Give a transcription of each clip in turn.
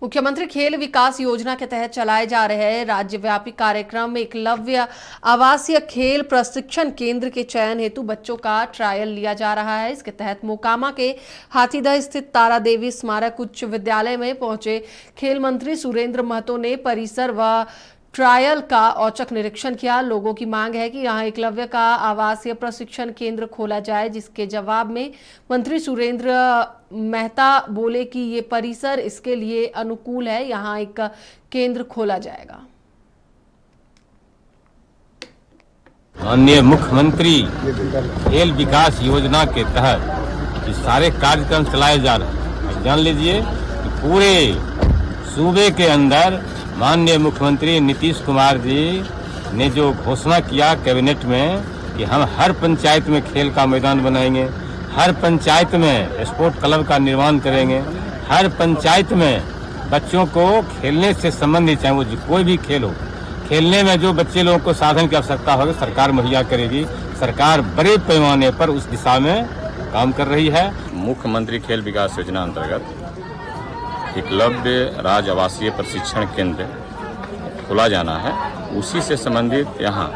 मुख्यमंत्री खेल विकास योजना के तहत चलाए जा रहे राज्यव्यापी कार्यक्रम में एकलव्य आवासीय खेल प्रशिक्षण केंद्र के चयन हेतु बच्चों का ट्रायल लिया जा रहा है। इसके तहत मोकामा के हाथीदह स्थित तारा देवी स्मारक उच्च विद्यालय में पहुंचे खेल मंत्री सुरेंद्र महतो ने परिसर व ट्रायल का औचक निरीक्षण किया। लोगों की मांग है कि यहां एकलव्य का आवासीय प्रशिक्षण केंद्र खोला जाए, जिसके जवाब में मंत्री सुरेंद्र मेहता बोले कि ये परिसर इसके लिए अनुकूल है, यहां एक केंद्र खोला जाएगा। माननीय मुख्यमंत्री खेल विकास योजना के तहत ये सारे कार्यक्रम चलाए जा रहे हैं। जान लीजिए कि पूरे सूबे के अंदर माननीय मुख्यमंत्री नीतीश कुमार जी ने जो घोषणा किया कैबिनेट में कि हम हर पंचायत में खेल का मैदान बनाएंगे, हर पंचायत में स्पोर्ट क्लब का निर्माण करेंगे, हर पंचायत में बच्चों को खेलने से संबंधित चाहे वो कोई भी खेल हो, खेलने में जो बच्चे लोगों को साधन की आवश्यकता होगी सरकार मुहैया करेगी। सरकार बड़े पैमाने पर उस दिशा में काम कर रही है। मुख्यमंत्री खेल विकास योजना अंतर्गत एकलव्य राज आवासीय प्रशिक्षण केंद्र खोला जाना है, उसी से संबंधित यहाँ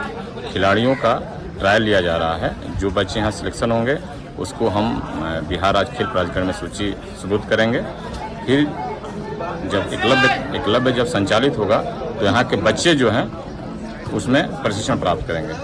खिलाड़ियों का ट्रायल लिया जा रहा है। जो बच्चे यहाँ सिलेक्शन होंगे उसको हम बिहार राज्य खेल प्राधिकरण में सूची सबूत करेंगे। फिर जब एकलव्य जब संचालित होगा तो यहाँ के बच्चे जो हैं उसमें प्रशिक्षण प्राप्त करेंगे।